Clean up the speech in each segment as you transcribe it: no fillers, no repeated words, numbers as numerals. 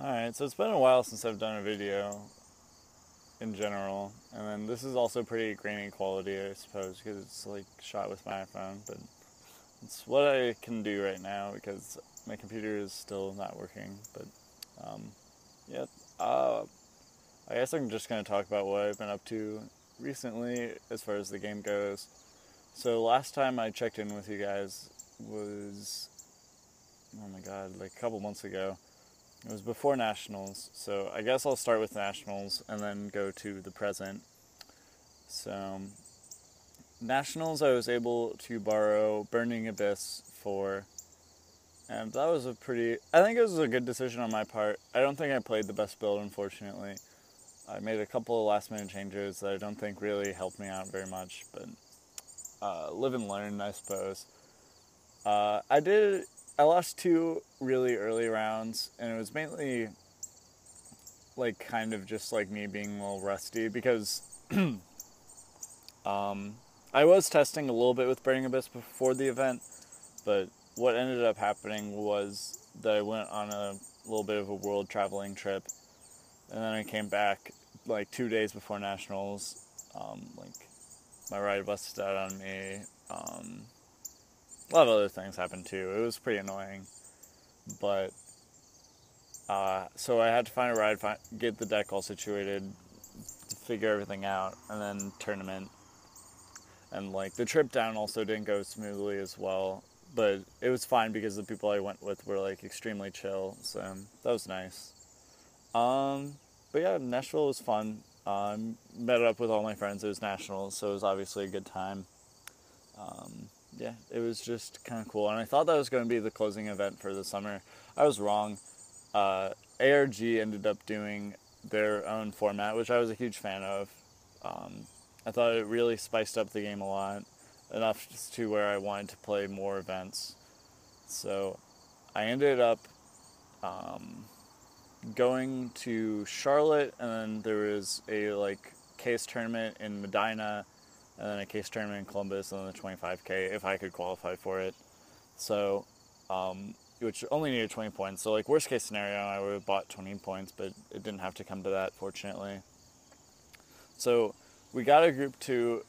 Alright, so it's been a while since I've done a video in general, and then this is also pretty grainy quality, I suppose, because it's like shot with my iPhone, but it's what I can do right now because my computer is still not working. But um, yeah, uh, I guess I'm just going to talk about what I've been up to recently as far as the game goes. So last time I checked in with you guys was, oh my god, like a couple months ago. It was before Nationals, so I guess I'll start with Nationals and then go to the present. So, Nationals, I was able to borrow Burning Abyss for, and that was I think it was a good decision on my part. I don't think I played the best build, unfortunately. I made a couple of last minute changes that I don't think really helped me out very much, but live and learn, I suppose. Uh, I did. I lost two really early rounds, and it was mainly like kind of just like me being a little rusty because um, I was testing a little bit with Burning Abyss before the event, but what ended up happening was that I went on a little bit of a world traveling trip, and then I came back like 2 days before Nationals. Like my ride busted out on me. A lot of other things happened too. It was pretty annoying, but so I had to find a ride, get the deck all situated, figure everything out, and then tournament. And like the trip down also didn't go smoothly as well, but it was fine because the people I went with were like extremely chill, so that was nice. Um, but yeah, Nashville was fun. Met up with all my friends. It was Nationals, so it was obviously a good time. Um, yeah, it was just kind of cool, and I thought that was going to be the closing event for the summer. I was wrong. ARG ended up doing their own format, which I was a huge fan of. I thought it really spiced up the game a lot, enough to where I wanted to play more events. So I ended up going to Charlotte, and then there was a like case tournament in Medina, and then a case tournament in Columbus, and then the 25K if I could qualify for it. So, which only needed 20 points. So like worst case scenario, I would have bought 20 points, but it didn't have to come to that, fortunately. So we got a group two.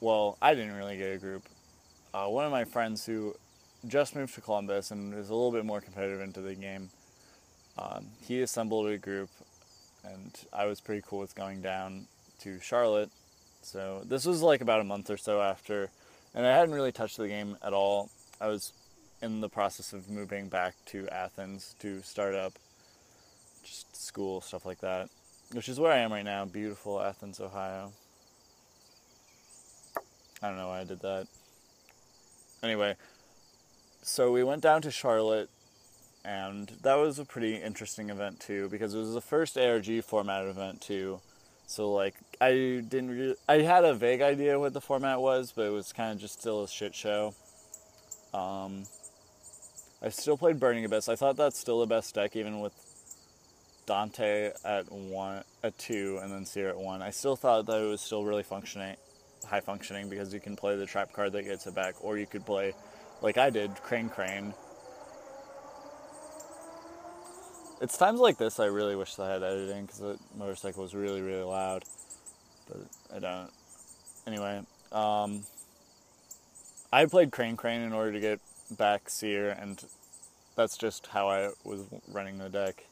Well, I didn't really get a group. One of my friends who just moved to Columbus and is a little bit more competitive into the game, he assembled a group, and I was pretty cool with going down to Charlotte. So this was like about a month or so after, and I hadn't really touched the game at all. I was in the process of moving back to Athens to start up just school, stuff like that, which is where I am right now, beautiful Athens, Ohio. I don't know why I did that. Anyway, so we went down to Charlotte, and that was a pretty interesting event too, because it was the first ARG format event too. So like I had a vague idea what the format was, but it was kind of just still a shit show. I still played Burning Abyss. I thought that's still the best deck, even with Dante at 2, and then Seer at 1. I still thought that it was still really high functioning, because you can play the trap card that gets it back, or you could play, like I did, Crane. It's times like this I really wish I had editing, because the motorcycle was really, really loud, but I don't. Anyway, I played Crane in order to get back Seer, and that's just how I was running the deck.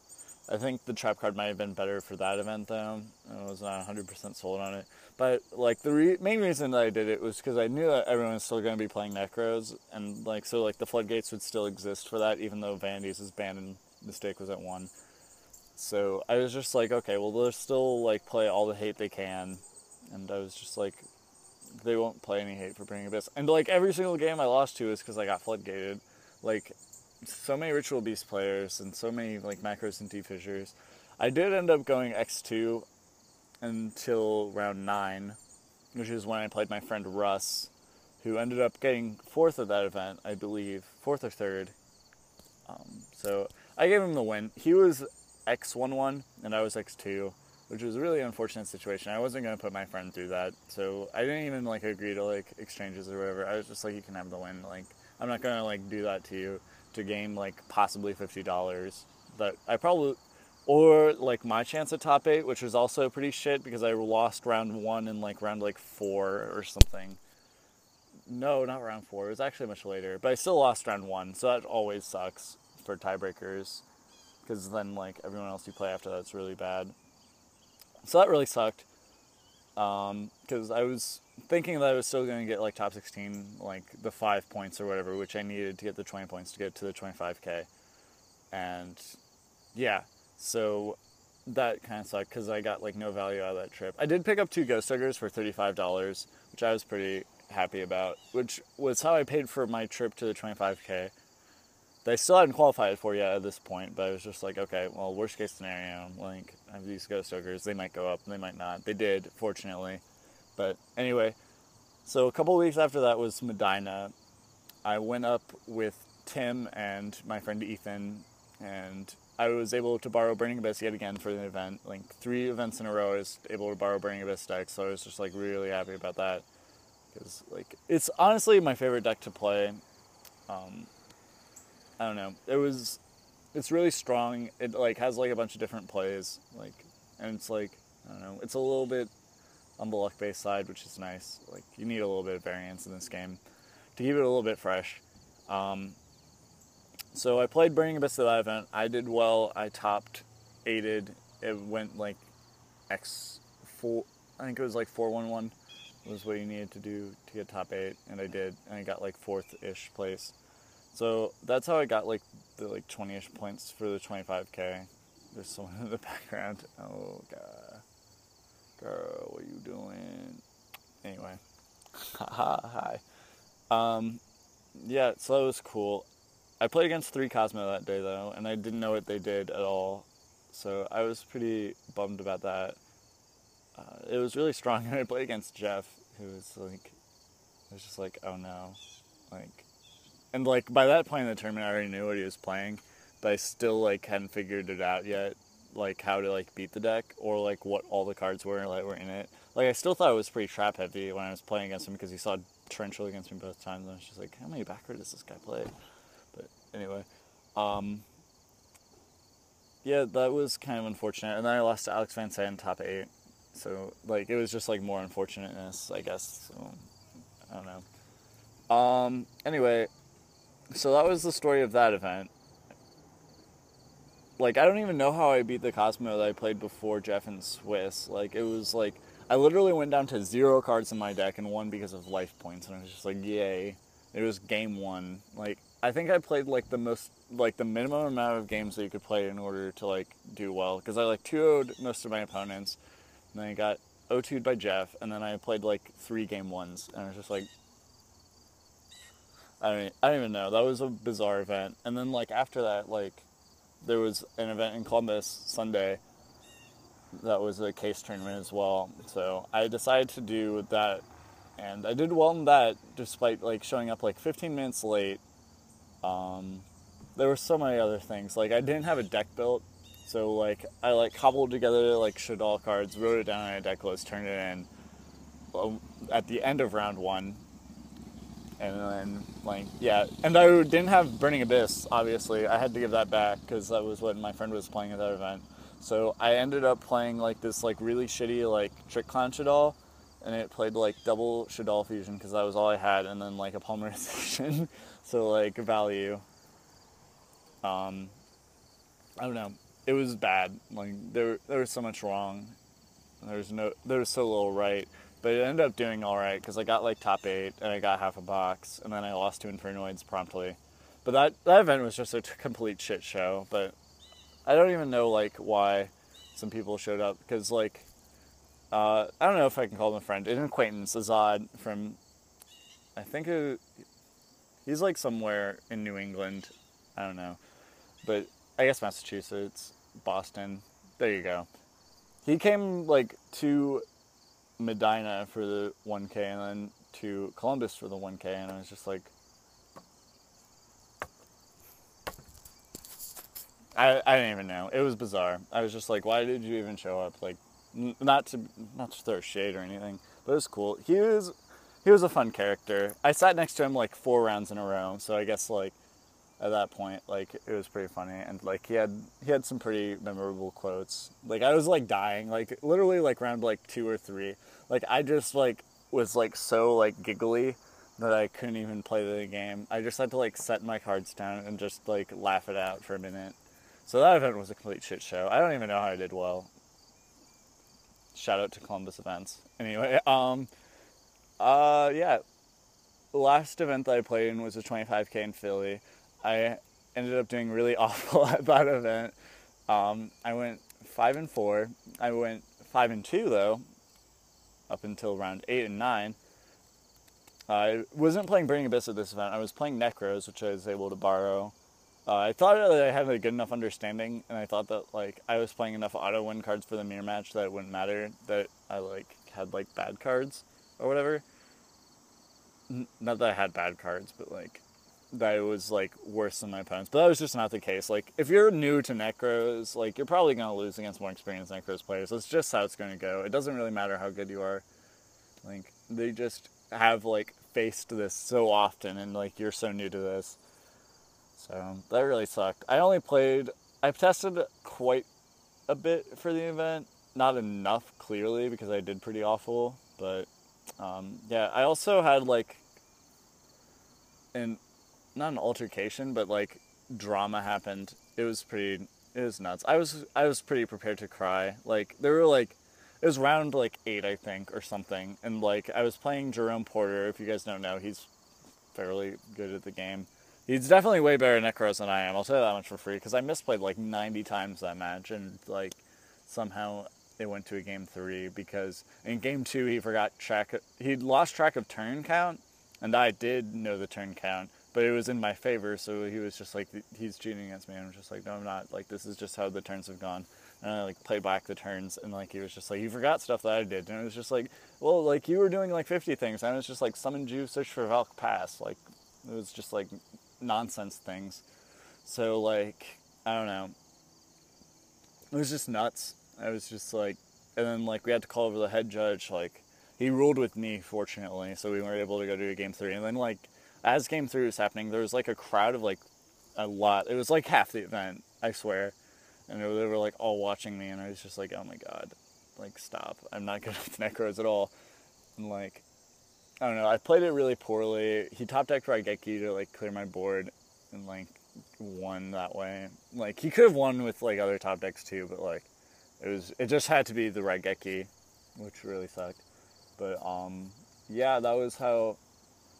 I think the trap card might have been better for that event, though. I was not 100% sold on it. But like the main reason that I did it was because I knew that everyone was still going to be playing Necros, and like so like the floodgates would still exist for that, even though Vanities is banned and Mistake was at 1. So I was just like, okay, well they'll still like play all the hate they can, and I was just like, they won't play any hate for Burning Abyss. And like every single game I lost to is because I got floodgated. Like so many Ritual Beast players and so many like macros and T-Fissures. I did end up going X2 until round 9, which is when I played my friend Russ, who ended up getting 4th at that event, I believe. 4th or 3rd. So I gave him the win. He was X1-1 and I was X2, which was a really unfortunate situation. I wasn't going to put my friend through that, so I didn't even like agree to like exchanges or whatever. I was just like, you can have the win. Like, I'm not going to like do that to you to gain like possibly $50 that I probably or like my chance at top 8, which was also pretty shit because I lost round 1 and like round like 4 or something. No, not round 4. It was actually much later, but I still lost round 1, so that always sucks for tiebreakers because then like everyone else you play after that's really bad. So that really sucked because I was thinking that I was still going to get like top 16, like the 5 points or whatever, which I needed to get the 20 points to get to the 25K. And yeah, so that kind of sucked because I got like no value out of that trip. I did pick up 2 Ghost Huggers for $35, which I was pretty happy about, which was how I paid for my trip to the 25K. That I still hadn't qualified for yet at this point, but I was just like, okay, well, worst case scenario, like, I have these Ghost Huggers, they might go up, they might not. They did, fortunately. But anyway, so a couple weeks after that was Medina. I went up with Tim and my friend Ethan, and I was able to borrow Burning Abyss yet again for the event. Like 3 events in a row I was able to borrow Burning Abyss decks, so I was just like really happy about that. Because like it's honestly my favorite deck to play. I don't know. It's really strong. It like has like a bunch of different plays, like, and it's like, I don't know. It's a little bit on the luck based side, which is nice. Like you need a little bit of variance in this game to keep it a little bit fresh. So I played Burning Abyss at that event. I did well. I topped 8'd. It went like X4. I think it was like 4-1-1 was what you needed to do to get top 8, and I did, and I got like 4th-ish place. So that's how I got like the like 20-ish points for the 25K. There's someone in the background. Oh god, girl, what are you doing? Anyway, hi. Yeah, so that was cool. I played against 3 Cosmo that day though, and I didn't know what they did at all, so I was pretty bummed about that. It was really strong, and I played against Jeff, who was like, I was just like, oh no, like, and like by that point in the tournament, I already knew what he was playing, but I still like hadn't figured it out yet, like how to like beat the deck or like what all the cards were like were in it. Like I still thought it was pretty trap heavy when I was playing against him because he saw torrential against me both times, and I was just like, how many backward does this guy play? But anyway, yeah, that was kind of unfortunate, and then I lost to Alex Van Sant top 8. So, like, it was just, like, more unfortunateness, I guess. So, I don't know. Anyway, so that was the story of that event. Like, I don't even know how I beat the Cosmo that I played before Jeff and Swiss. Like, it was, like, I literally went down to 0 cards in my deck and won because of life points. And I was just like, yay. It was game 1. Like, I think I played, like, the minimum amount of games that you could play in order to, like, do well. Because I, like, 2-0'd most of my opponents. And then I got 0-2'd by Jeff, and then I played like 3 game 1s, and I was just like, I don't even know. That was a bizarre event. And then like after that, like there was an event in Columbus Sunday that was a case tournament as well. So I decided to do that, and I did well in that despite like showing up like 15 minutes late. There were so many other things. Like I didn't have a deck built. So, like, I, like, cobbled together, like, Shadal cards, wrote it down on a deck list, turned it in at the end of round 1. And then, like, yeah. And I didn't have Burning Abyss, obviously. I had to give that back, because that was what my friend was playing at that event. So, I ended up playing, like, this, like, really shitty, like, Trick Clown Shadal. And it played, like, double Shadal Fusion, because that was all I had. And then, like, a Polymerization. So, like, value. I don't know. It was bad. Like there was so much wrong. There was so little right. But it ended up doing all right because I got like top 8 and I got half a box, and then I lost to Infernoids promptly. But that event was just a complete shit show. But I don't even know like why some people showed up because like I don't know if I can call him a friend, an acquaintance, Azad from I think he's like somewhere in New England. I don't know, but I guess Massachusetts, Boston. There you go. He came like to Medina for the 1K and then to Columbus for the 1K, and I was just like, I didn't even know. It was bizarre. I was just like, why did you even show up? Like, not to throw shade or anything, but it was cool. He was a fun character. I sat next to him like 4 rounds in a row, so I guess like at that point. Like, it was pretty funny, and like he had some pretty memorable quotes. Like, I was like dying, like literally like round like 2 or 3. Like, I just like was like so like giggly that I couldn't even play the game. I just had to like set my cards down and just like laugh it out for a minute. So that event was a complete shit show. I don't even know how I did well. Shout out to Columbus events. Anyway, yeah. The last event that I played in was a 25K in Philly. I ended up doing really awful at that event. I went 5-4. I went 5-2 though, up until round 8 and 9. I wasn't playing Burning Abyss at this event. I was playing Necros, which I was able to borrow. I thought that I had a good enough understanding, and I thought that like I was playing enough auto win cards for the mirror match that it wouldn't matter that I like had like bad cards or whatever. Not that I had bad cards, but like that it was like worse than my opponents. But that was just not the case. Like, if you're new to Necros, like you're probably gonna lose against more experienced Necros players. That's just how it's gonna go. It doesn't really matter how good you are. Like, they just have like faced this so often, and like you're so new to this. So that really sucked. I tested quite a bit for the event. Not enough, clearly, because I did pretty awful. But yeah, I also had like not an altercation, but like drama happened. It was nuts. I was pretty prepared to cry. Like, there were like, it was round like 8, I think, or something, and like I was playing Jerome Porter. If you guys don't know, he's fairly good at the game. He's definitely way better at Necros than I am. I'll tell you that much for free, because I misplayed like 90 times that match, and like somehow it went to a game 3, because in game 2 he'd lost track of turn count, and I did know the turn count, but it was in my favor, so he was just like, he's cheating against me, and I'm just like, no, I'm not. Like, this is just how the turns have gone. And I like played back the turns, and like he was just like, you forgot stuff that I did, and it was just like, well, like you were doing like 50 things, and I was just like, summon Jew, search for Valk Pass. Like, it was just like nonsense things. So like, I don't know, it was just nuts. I was just like, and then like we had to call over the head judge. Like, he ruled with me, fortunately, so we were able to go to a game 3. And then like, as game 3 was happening, there was like a crowd of like a lot. It was like half the event, I swear. And they were like all watching me, and I was just like, oh my god, like, stop. I'm not good with Necros at all. And like, I don't know, I played it really poorly. He top decked Raigeki to like clear my board, and like won that way. Like, he could have won with like other top decks too, but like it just had to be the Raigeki, which really sucked. But yeah, that was how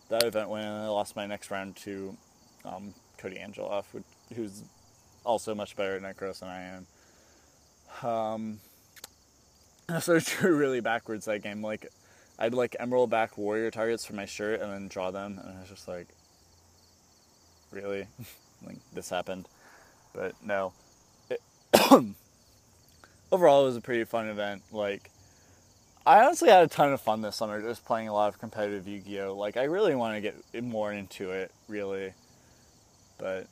that event went, and I lost my next round to Cody Angeloff, who's also much better at Necros than I am. So I drew really backwards that game. Like, I'd like emerald back warrior targets for my shirt and then draw them, and I was just like, really? Like, this happened? But no. Overall, it was a pretty fun event. Like, I honestly had a ton of fun this summer just playing a lot of competitive Yu-Gi-Oh! Like, I really want to get more into it, really. But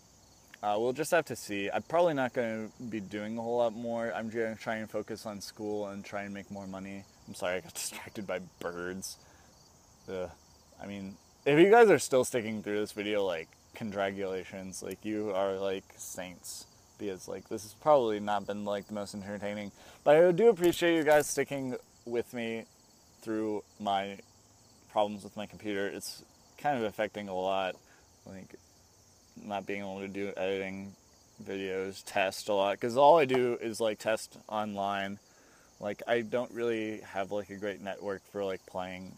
we'll just have to see. I'm probably not going to be doing a whole lot more. I'm going to try and focus on school and try and make more money. I'm sorry, I got distracted by birds. Ugh. I mean, if you guys are still sticking through this video, like, congratulations. Like, you are, like, saints. Because, like, this has probably not been, like, the most entertaining. But I do appreciate you guys sticking with me through my problems with my computer. It's kind of affecting a lot. Like, not being able to do editing videos, test a lot, because all I do is like test online. Like, I don't really have like a great network for like playing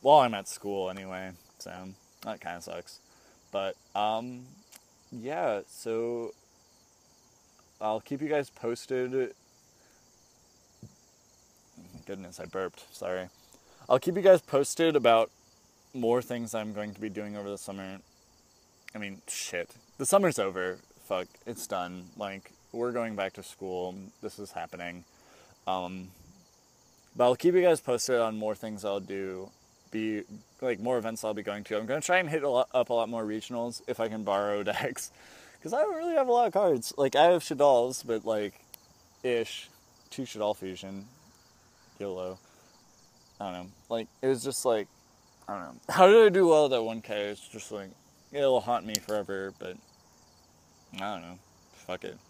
while I'm at school anyway, so that kind of sucks. But yeah, so I'll keep you guys posted. Oh my goodness, I burped, sorry. I'll keep you guys posted about more things I'm going to be doing over the summer. I mean, shit. The summer's over. Fuck. It's done. Like, we're going back to school. This is happening. But I'll keep you guys posted on more things I'll do. Like, more events I'll be going to. I'm going to try and hit up a lot more regionals if I can borrow decks. Because I don't really have a lot of cards. Like, I have Shadal's, but, like, 2 Shadal Fusion. YOLO. I don't know. Like, it was just, like, I don't know. How did I do well at that 1K? It's just, like, it'll haunt me forever, but I don't know. Fuck it.